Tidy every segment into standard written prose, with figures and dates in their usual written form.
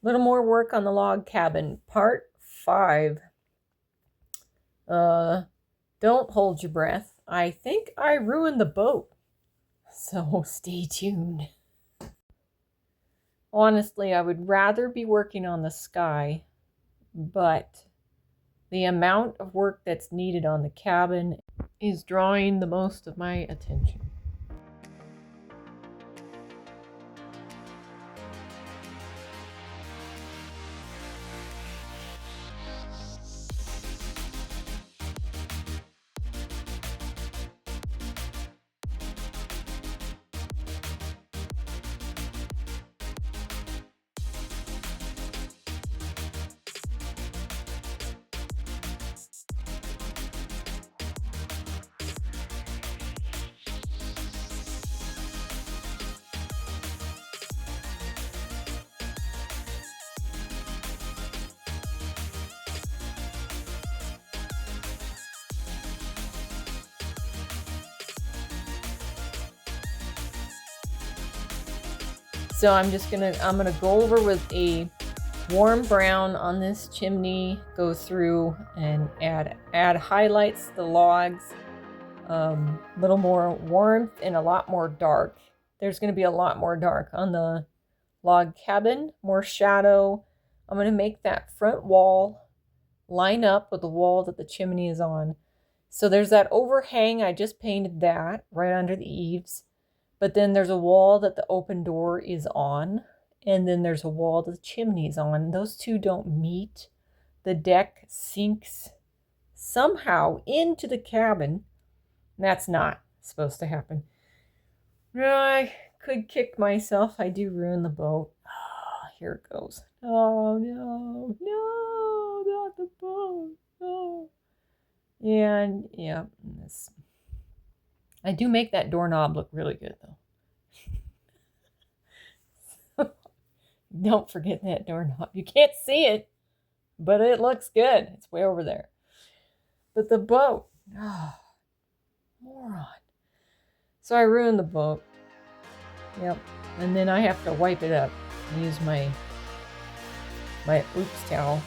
Little more work on the log cabin, part 5. Don't hold your breath. I think I ruined the boat. So stay tuned. Honestly, I would rather be working on the sky, but the amount of work that's needed on the cabin is drawing the most of my attention. So I'm gonna go over with a warm brown on this chimney, go through and add highlights to the logs, a little more warmth and a lot more dark. There's gonna be a lot more dark on the log cabin, more shadow. I'm gonna make that front wall line up with the wall that the chimney is on. So there's that overhang, I just painted that right under the eaves. But then there's a wall that the open door is on, and then there's a wall that the chimney is on. Those two don't meet. The deck sinks somehow into the cabin. That's not supposed to happen. I could kick myself. I do ruin the boat. Oh, here it goes. Oh, no. No, not the boat. No. And, yeah, I do make that doorknob look really good, though. Don't forget that doorknob. You can't see it, but it looks good. It's way over there. But the boat, oh, moron. So I ruined the boat. Yep. And then I have to wipe it up. I use my oops towel.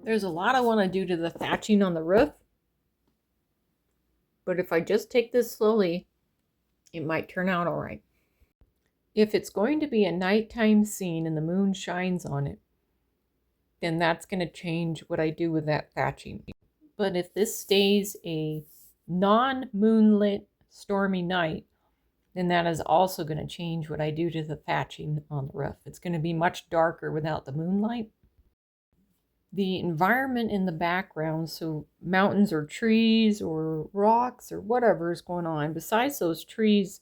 There's a lot I want to do to the thatching on the roof. But if I just take this slowly, it might turn out all right. If it's going to be a nighttime scene and the moon shines on it, then that's going to change what I do with that thatching. But if this stays a non-moonlit stormy night, then that is also going to change what I do to the thatching on the roof. It's going to be much darker without the moonlight. The environment in the background, so mountains or trees or rocks or whatever is going on, besides those trees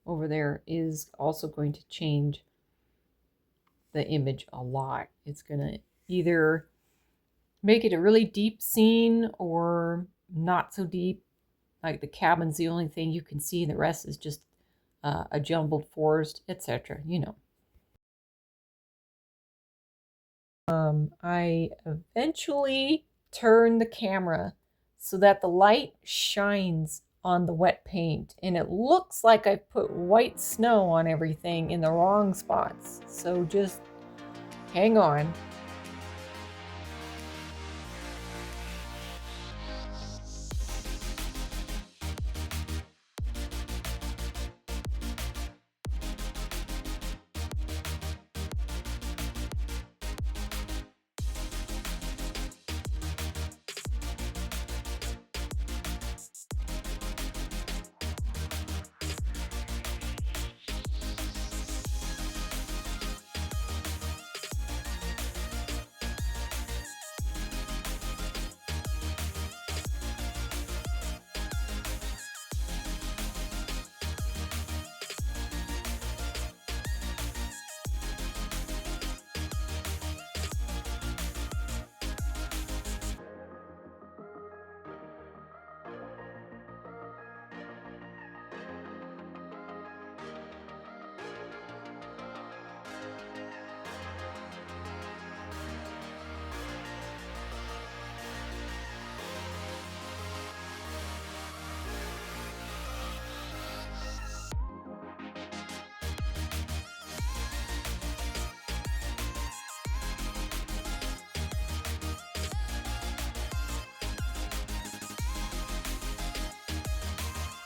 over there, is also going to change the image a lot. It's going to either make it a really deep scene or not so deep, like the cabin's the only thing you can see, the rest is just a jumbled forest, etc. You know. I eventually turn the camera so that the light shines on the wet paint, and it looks like I put white snow on everything in the wrong spots. So just hang on.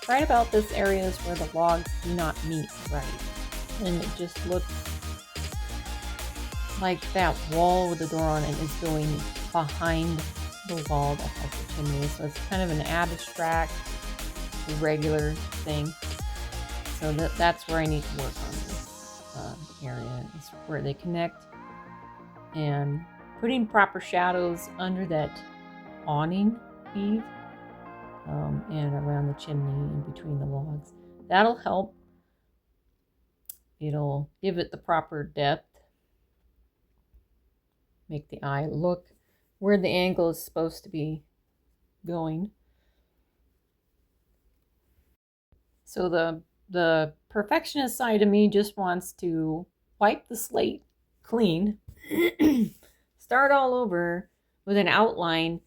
right about this area is where the logs do not meet right. And it just looks like that wall with the door on it is going behind the wall that has the chimney. So it's kind of an abstract, irregular thing. So that's where I need to work on this area, is where they connect, and putting proper shadows under that awning eave and around the chimney and between the logs. That'll help. It'll give it the proper depth, make the eye look where the angle is supposed to be going. So the perfectionist side of me just wants to wipe the slate clean, start all over with an outline,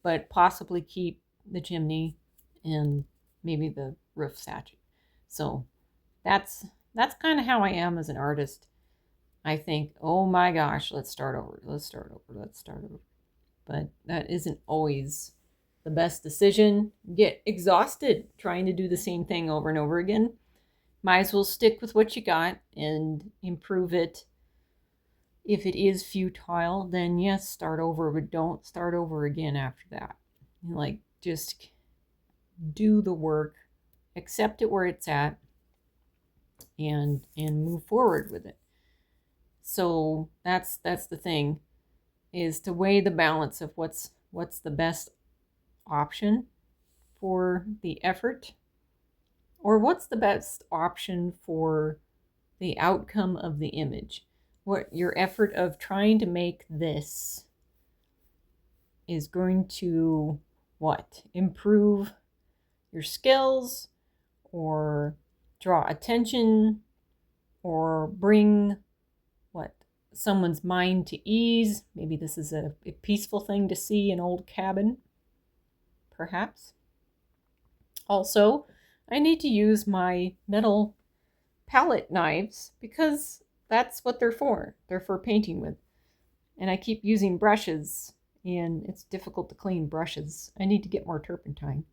but possibly keep the chimney and maybe the roof satin. So that's kind of how I am as an artist. I think, oh my gosh, let's start over. But that isn't always the best decision. Get exhausted trying to do the same thing over and over again. Might as well stick with what you got and improve it. If it is futile, then yes, start over, but don't start over again after that. Like, just do the work, accept it where it's at, and move forward with it. So that's the thing, is to weigh the balance of what's the best option for the effort, or what's the best option for the outcome of the image. What your effort of trying to make this is going to improve your skills, or draw attention, or bring someone's mind to ease. Maybe this is a peaceful thing to see, an old cabin, perhaps. Also, I need to use my metal palette knives because that's what they're for. They're for painting with. And I keep using brushes, and it's difficult to clean brushes. I need to get more turpentine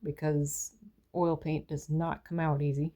because oil paint does not come out easy.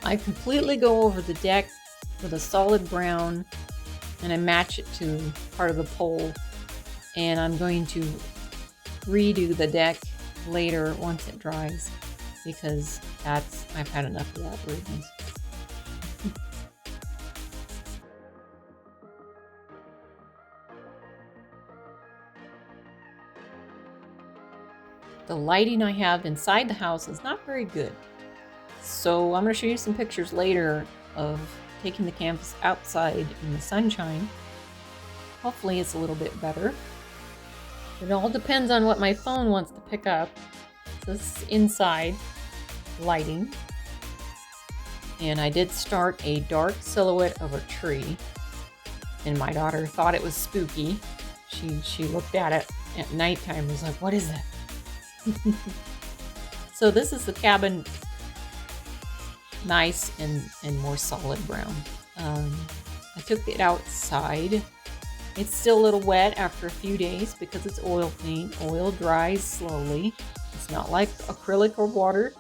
I completely go over the deck with a solid brown, and I match it to part of the pole, and I'm going to redo the deck later once it dries, because I've had enough of that weirdness. The lighting I have inside the house is not very good. So I'm going to show you some pictures later of taking the canvas outside in the sunshine. Hopefully it's a little bit better. It all depends on what my phone wants to pick up. So this is inside lighting. And I did start a dark silhouette of a tree. And my daughter thought it was spooky. She looked at it at nighttime and was like, what is that? So this is the cabin, nice and more solid brown. I took it outside. It's still a little wet after a few days because it's oil paint. Oil dries slowly. It's not like acrylic or water.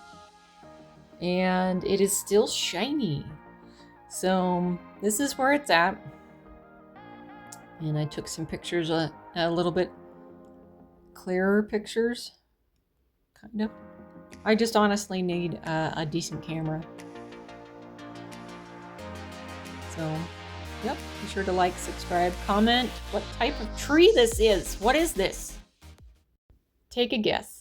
And it is still shiny. So this is where it's at. And I took some pictures, a little bit clearer pictures. Kind of. I just honestly need a decent camera. So, yep, be sure to like, subscribe, comment what type of tree this is. What is this? Take a guess.